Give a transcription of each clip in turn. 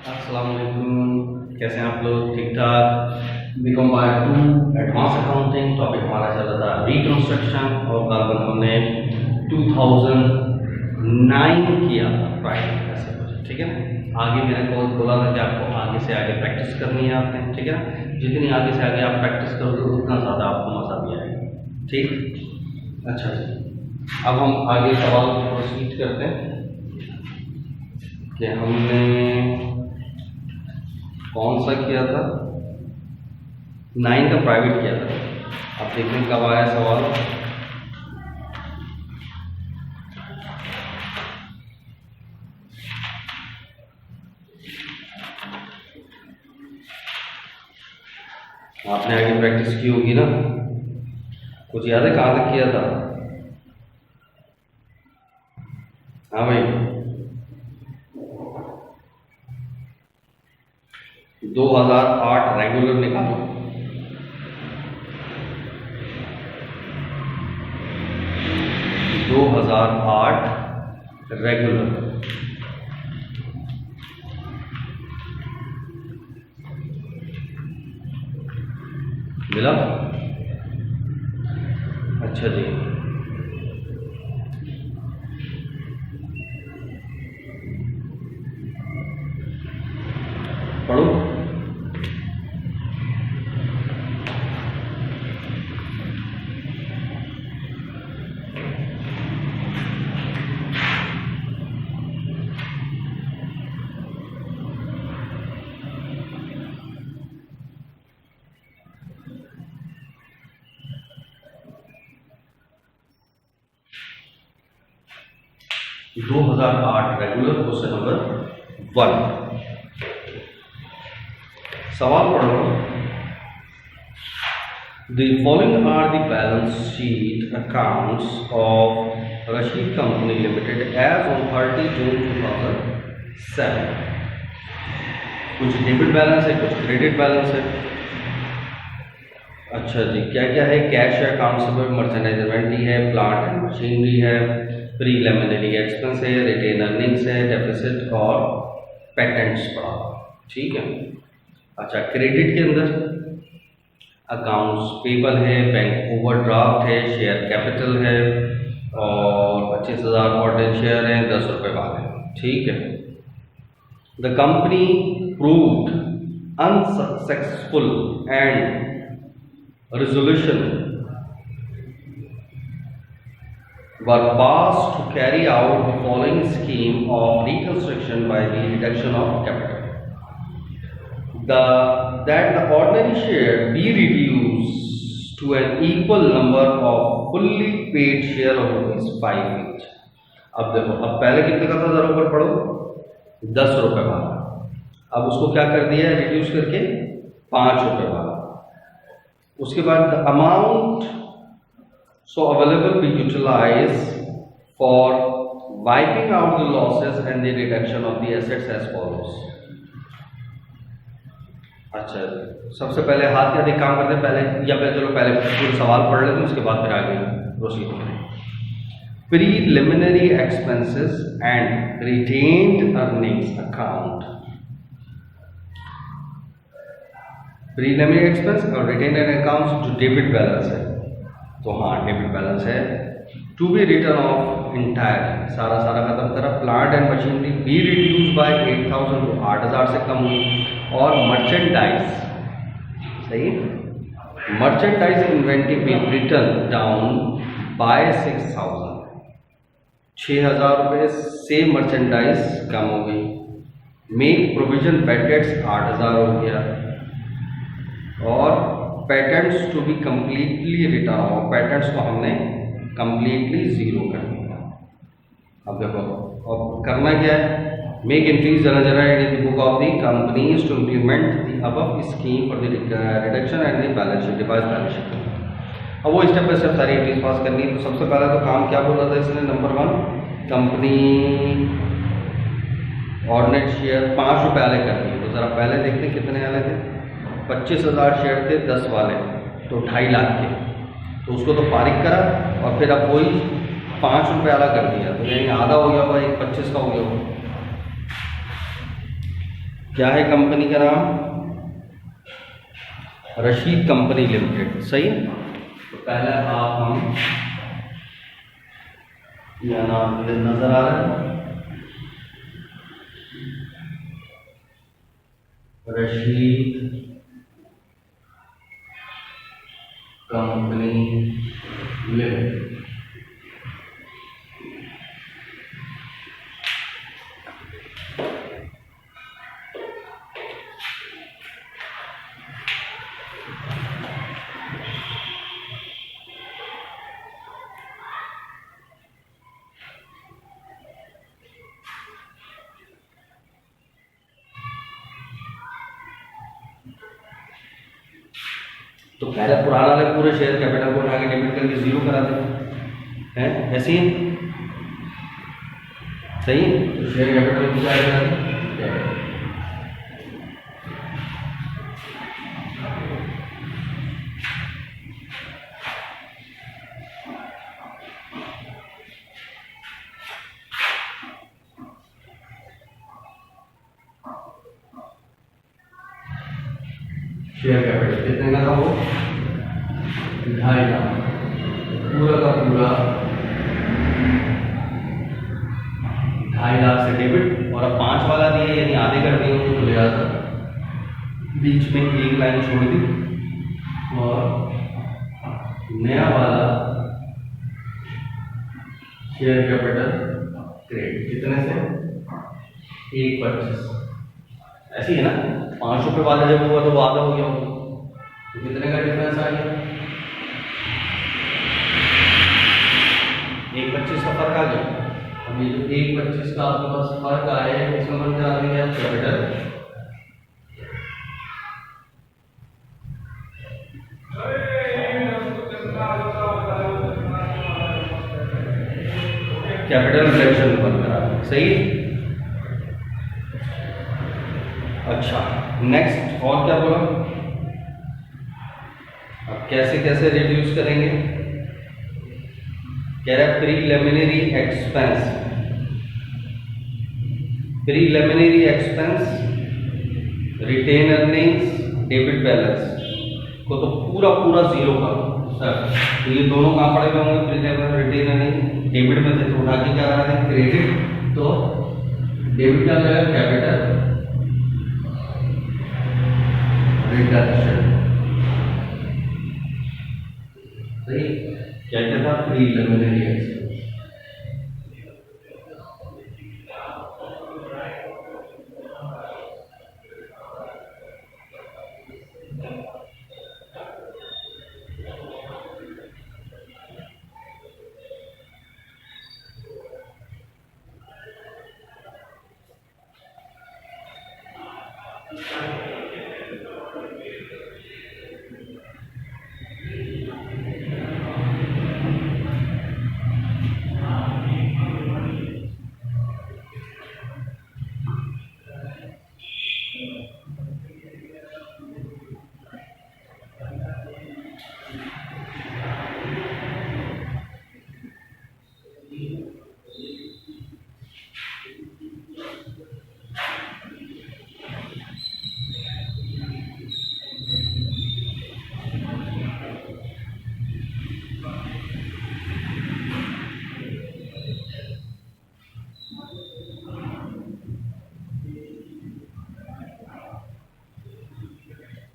अस्सलाम वालेकुम, कैसे हैं आप लोग? ठीक ठाक। BCom part 2 advance accounting topic हमारा चल रहा था रिकंस्ट्रक्शन और कल हमने 2009 किया था प्राइवेट ऐसे कुछ, ठीक है ना। आगे मैंने बोला था कि आपको आगे से आगे प्रैक्टिस करनी है आपने, ठीक है ना। जितनी आगे से आगे आप प्रैक्टिस करोगे उतना ज़्यादा आपको मज़ा भी आएगा, ठीक। अच्छा जी, अब हम आगे सवाल प्रोसीड करते हैं कि हमने कौन सा किया था, 9 का प्राइवेट किया था। अब देखते हैं कब आया सवाल। आपने आगे प्रैक्टिस की होगी ना, कुछ याद है कहाँ तक किया था? हाँ भाई, 2008 रेगुलर निकालो। 2008 रेगुलर मिला? अच्छा जी, पढ़ो। दो 2008 रेगुलर क्वेश्चन नंबर 1 सवाल पढ़ो। The following are the balance sheet accounts of Rashid Company Limited as on 30 June 2007। कुछ डेबिट बैलेंस है, कुछ क्रेडिट बैलेंस है। अच्छा जी, क्या क्या है? कैश है, अकाउंट्स मर्चेंडाइज इन्वेंटरी है, प्लांट एंड मशीनरी है, प्रीलिमिनरी एक्सपेंस है, रिटेन अर्निंग्स है, डेफिसिट और पेटेंट्स पड़ा, ठीक है। अच्छा, क्रेडिट के अंदर अकाउंट्स पेबल है, बैंक ओवरड्राफ्ट है, शेयर कैपिटल है और 25,000 ऑर्डिनरी शेयर है, 10 रुपये वाले, ठीक है। The company proved unsuccessful and resolution were passed to carry out the following scheme of reconstruction by the reduction of capital. That the ordinary share be reduced to an equal number of fully paid share of ₹5 each. अब देखो, अब पहले कितने का था, जरा ऊपर पढ़ो, 10 रुपये वाला। अब उसको क्या कर दिया है, रिड्यूस करके 5 रुपये वाला। उसके बाद the amount so available be utilise for wiping out the losses and the reduction of the assets as follows. अच्छा, सबसे पहले हाथ या एक काम करते हैं, पहले चलो पहले पूरे सवाल पढ़ लेते हैं, उसके बाद फिर आगे प्रोसीड करें। Preliminary expenses and retained earnings account. Preliminary expense और रिटेन अकाउंट्स जो डेबिट बैलेंस है, तो हाँ डेबिट बैलेंस है। To be written off entire, सारा खत्म करा। Plant and machinery be reduce by 8,000 को 8,000 से कम हुई। और मर्चेंडाइज, सही, merchandise inventory be written down by 6,000, 6,000 रुपये से मर्चेंडाइज कम हो गई। मेक प्रोविजन बैड डेट्स 8,000 हो गया। और patents to be completely written off, patents को हमने कम्प्लीटली ज़ीरो कर दिया। अब देखो, अब करना क्या है, make entries generated in the book of the companies to implement the above scheme for the reduction and the balance sheet, revise balance sheet. अब वो स्टेप बाय स्टेप सारी एंट्रीज पास करनी है। तो सबसे पहला तो काम क्या बोला था इसने, नंबर 1 कंपनी ऑर्डिनरी शेयर 5 रुपये वाले कर दिए। तो ज़रा पहले देखते हैं कितने वाले थे। 25,000 शेयर थे 10 वाले, तो 2.5 लाख के, तो उसको तो फारिग करा और फिर अब वही 5 रुपये वाला कर दिया, तो यानी आधा हो गया होगा, 25 का हो गया होगा। क्या है कंपनी का नाम? Rashid company limited. सही। तो पहला आप हम यह नाम नजर आ रहा है, रशीद कंपनी लिमिटेड। तो पहले पुराना वाले पूरे शेयर कैपिटल को उठा के डेबिट करके जीरो करा दें, है ऐसे ही। सही। तो शेयर कैपिटल को क्या करा दें? शेयर कैपिटल कितने का था वो? 2.5 लाख। पूरा का पूरा 2.5 लाख से डेबिट, और अब 5 वाला दिया यानी आधे कर दिए तो ले आता, बीच में एक लाइन छोड़ दी, और नया वाला शेयर कैपिटल क्रेडिट कितने से? 1.25। ऐसी है ना, 5 रुपये वाला जब हुआ तो वो आधा हो गया होगा, तो कितने का डिफरेंस आ गया? 1.25 का फर्क आ गया। अब ये जो 1.25 का आपके पास फर्क आया है इसमें बन जा रही है कैपिटल, कैपिटल फ्रैक्शन बन रहा है। सही। अच्छा, नेक्स्ट और क्या बोला? अब कैसे कैसे रिड्यूस करेंगे? कह रहा है preliminary expense. Preliminary expense, retained earnings, debit balance को तो पूरा पूरा जीरो करो सर। तो ये दोनों कहाँ पड़े हुए होंगे? Preliminary, retain earning. डेबिट में थे तो उठा के क्या करा दें? क्रेडिट। तो डेबिट क्या हो जाएगा? Capital reduction. सही। क्या क्या था? Preliminary expense.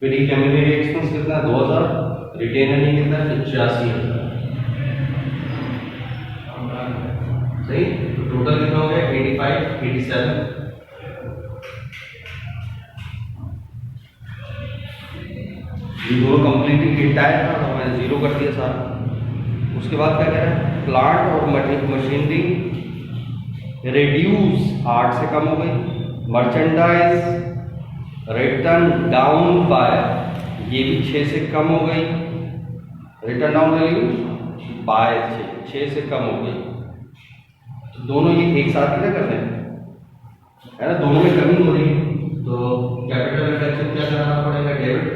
प्रीलिमिनरी एक्सपेंस कितना? 2000। रिटेन अर्निंग कितना? 85,000। सही। तो टोटल कितना हो गया? 85, 87। ये दोनों कंप्लीटली इंटायर था तो मैंने जीरो कर दिया सारा। उसके बाद क्या कह रहा है? प्लांट और मशीनरी रिड्यूस 8 से कम हो गई। मर्चेंडाइज रिटर्न डाउन बाय, ये भी 6 से कम हो गई। रिटर्न डाउन वैल्यू बाय 6 से कम हो गई। तो दोनों ये एक साथ ही क्या करते हैं, है ना, दोनों में कमी हो रही है। तो कैपिटल रिडक्शन क्या कराना पड़ेगा? डेबिट।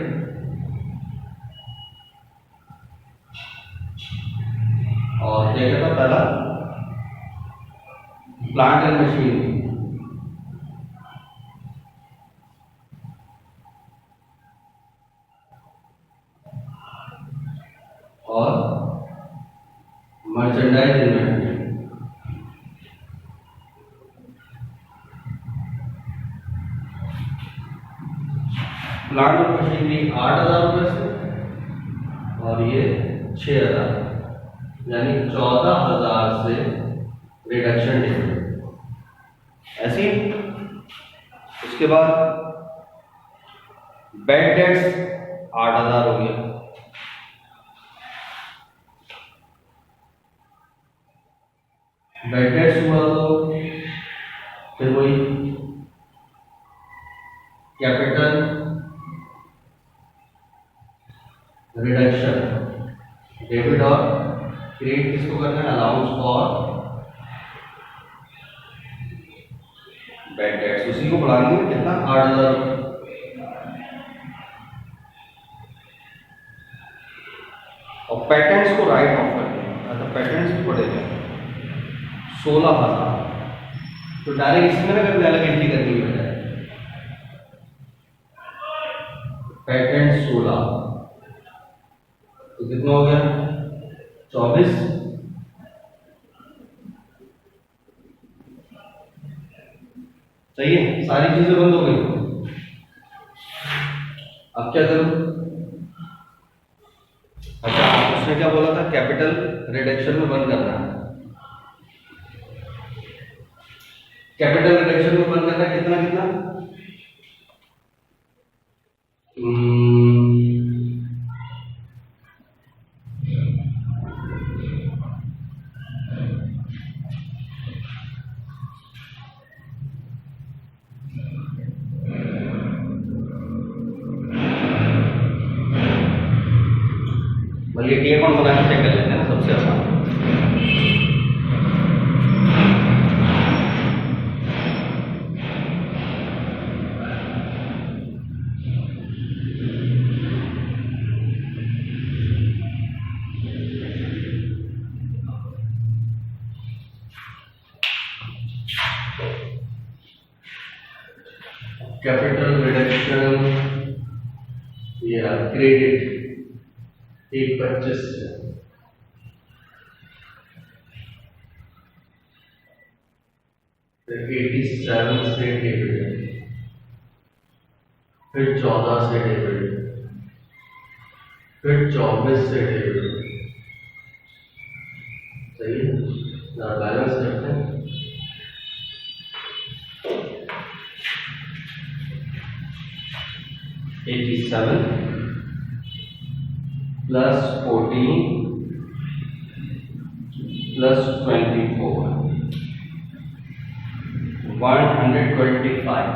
और क्या कहता पहला? प्लांट एंड मशीनरी प्लांट और मशीनरी 8,000 रुपये से और ये 6,000, यानी 14,000 से रिडक्शन डेबिट। ऐसे ही उसके बाद बैड डेट्स 8,000 हो गया। बैड डेट्स हुआ तो फिर वही कैपिटल रिडक्शन डेबिट और क्रेडिट किसको करना है, अलाउंस फॉर बैड डेट्स, उसी को बढ़ाएंगे कितना 8,000। और पेटेंट्स को राइट ऑफ करते हैं, तो पेटेंट्स भी पड़ेगा 16,000, तो डायरेक्ट इसमें ना करके अलग एंट्री करनी पड़ेगा। पेटेंट 16 तो कितना हो गया 24, सही है, सारी चीजें बंद हो गई। अब क्या करूं, अच्छा उसने क्या बोला था, कैपिटल रिडक्शन में बंद करना है, कैपिटल रिडक्शन में बंद करना है कितना कितना, ये टी अकाउंट बनाना चेक कर लेते हैं ना, सबसे आसान। कैपिटल रिडक्शन ये क्रेडिट 1,25 से, फिर 87 से डेबिट, फिर 14 से डेबिट, फिर 24 से डेबिट, सही है ना, बैलेंस करते हैं। प्लस 14 प्लस 24 125,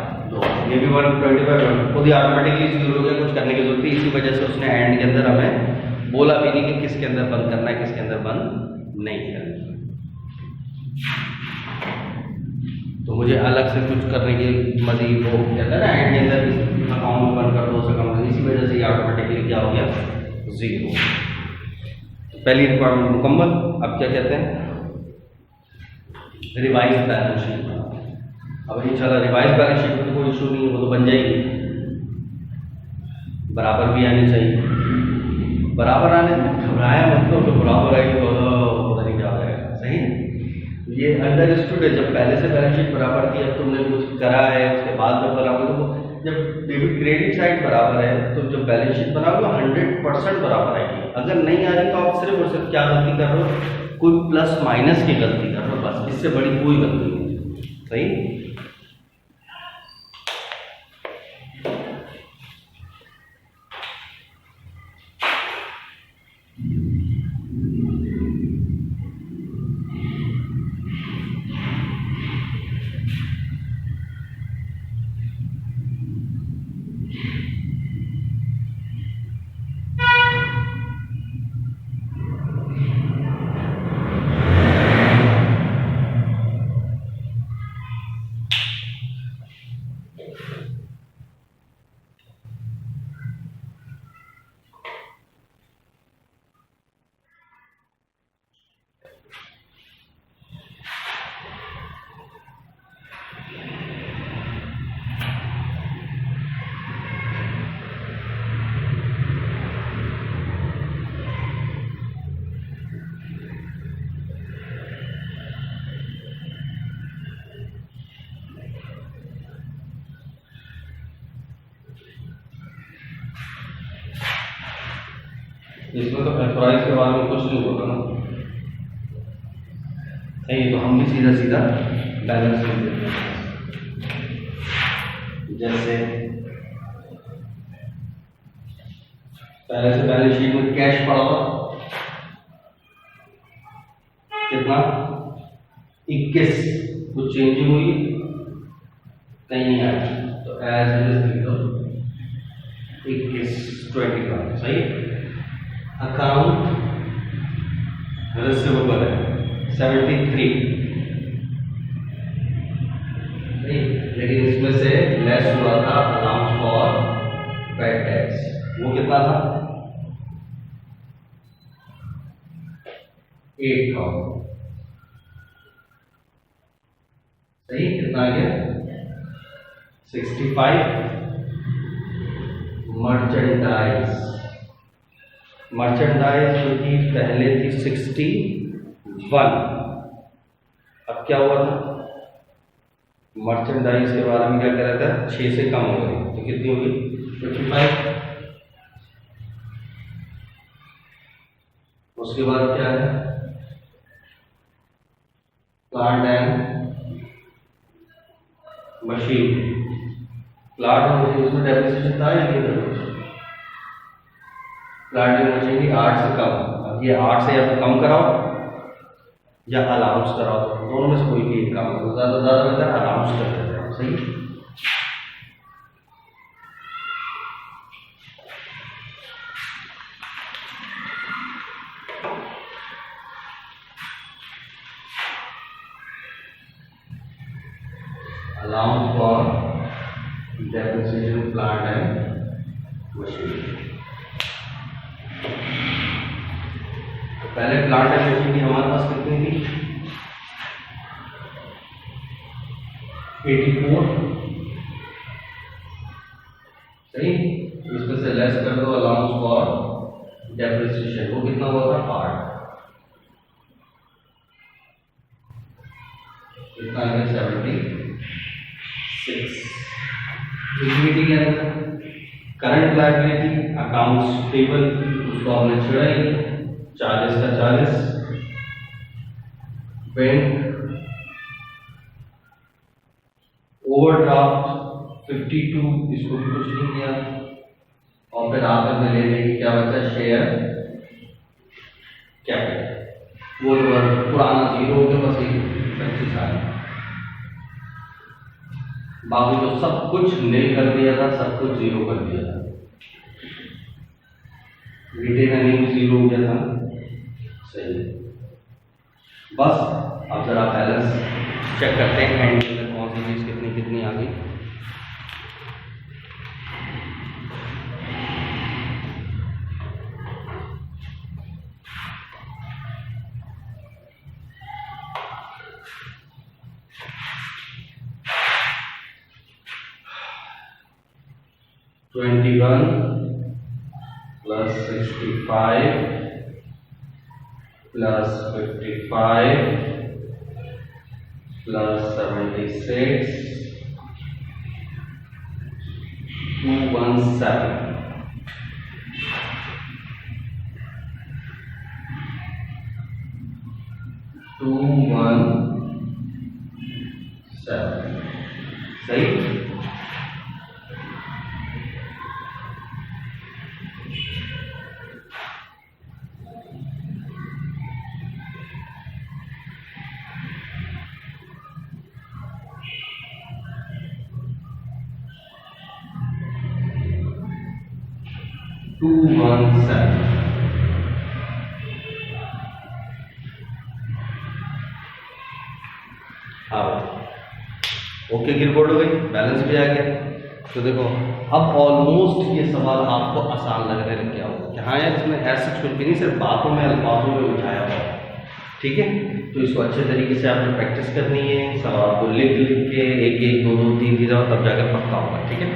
ये भी 125 खुद ही ऑटोमेटिकली जीरो हो गया, कुछ करने की जरूरत नहीं। इसी वजह से उसने एंड के अंदर हमें बोला भी नहीं कि किसके अंदर बंद करना है, किसके अंदर बंद नहीं करना। तो मुझे अलग से कुछ करने की मजीद वो कहता है ना, एंड के अंदर अकाउंट बंद कर दो उस अकाउंट, इसी वजह से ये ऑटोमेटिकली क्या हो गया, जीरो। पहली रिक्वायरमेंट मुकम्मल। अब क्या कहते हैं, रिवाइज बैलेंस शीट। अब इंशाल्लाह रिवाइज बैलेंस शीट में तो कोई इशू नहीं है, वो तो बन जाएगी, बराबर भी आनी चाहिए। बराबर आने घबराया मतलब तो बराबर आएगी तो पता नहीं क्या हो जाएगा, सही है। ये अंडरस्टूड है, जब पहले से बैलेंस शीट बराबर थी, अब तुमने कुछ करा है उसके बाद जब बराबर, तो जब डेबिट क्रेडिट साइड बराबर है तो जब बैलेंस शीट बनाओगे 100% बराबर आएगी। अगर नहीं आ रही तो आप सिर्फ और सिर्फ क्या गलती कर रहे हो, कोई प्लस माइनस की गलती कर रहे हो, बस, इससे बड़ी कोई गलती नहीं, सही। इसमें तो एथोराइज के बारे में कुछ नहीं होता ना, सही। तो हम भी सीधा सीधा बैलेंस कर देते हैं। जैसे पहले से बैलेंस शीट में कैश पड़ा था कितना 21, कुछ चेंजिंग हुई कहीं नहीं आया, तो एज इट इज 21 सही। अकाउंट रिसीवेबल है 73, लेकिन इसमें से लेस हुआ था अलाउंस फॉर बैड टैक्स, वो कितना था 8,000 सही। कितना आ गया 65। मर्चेंडाइज जो कि पहले थी 61, अब क्या हुआ था मर्चेंडाइज के बारे में क्या कह रहा था 6 से कम हो गई, तो कितनी होगी 55। उसके बाद क्या है प्लांट एंड मशीन। प्लांट और मशीन उसमें डेप्रिसिएशन था या नहीं था? प्लांट एंड मशीन की 8 से कम, अब ये 8 से या तो कम कराओ या अलाउंस कराओ, दोनों में से कोई भी एक काम करो, ज़्यादा बेहतर अलाउंस कर देते हैं, सही। Allowance for depreciation plant and machine. पहले प्लांट एंड मशीन की हमारे पास कितनी थी 84 सही। इसमें से लेस कर दो अलाउंस फॉर डेप्रिसिएशन, वो कितना हुआ था 8, कितना है 76। इक्विटी क्या रहता है करंट लायबिलिटी अकाउंट्स पेबल, उसको हमने छोड़ा ही 40 का 40। बैंक ओवरड्राफ्ट 52, इसको भी कुछ नहीं किया, और फिर आखिर में ले लेंगे क्या बचा शेयर कैपिटल, वो पुराना 0 हो गया, बस 25 आ गया। बाकी तो सब कुछ नील कर दिया था, सब कुछ 0 कर दिया था, रिटेन अर्निंग 0 हो गया था, सही। बस अब जरा बैलेंस चेक करते हैं एंड में कौन सी चीज कितनी कितनी आ गई। $21 plus 65 plus 55 plus 76 217 सही। ओके की रिपोर्ट हो गई, बैलेंस भी आ गया। तो देखो अब ऑलमोस्ट ये सवाल आपको आसान लगने लग गया होगा कि हाँ यार इसमें ऐसा कुछ भी नहीं, सिर्फ बातों में अल्फाजों में उठाया हुआ है, ठीक है। तो इसको अच्छे तरीके से आपने प्रैक्टिस करनी है, सवाल को लिख लिख के 1 1 2 2 3 3 तब जाकर पक्का होगा, ठीक है।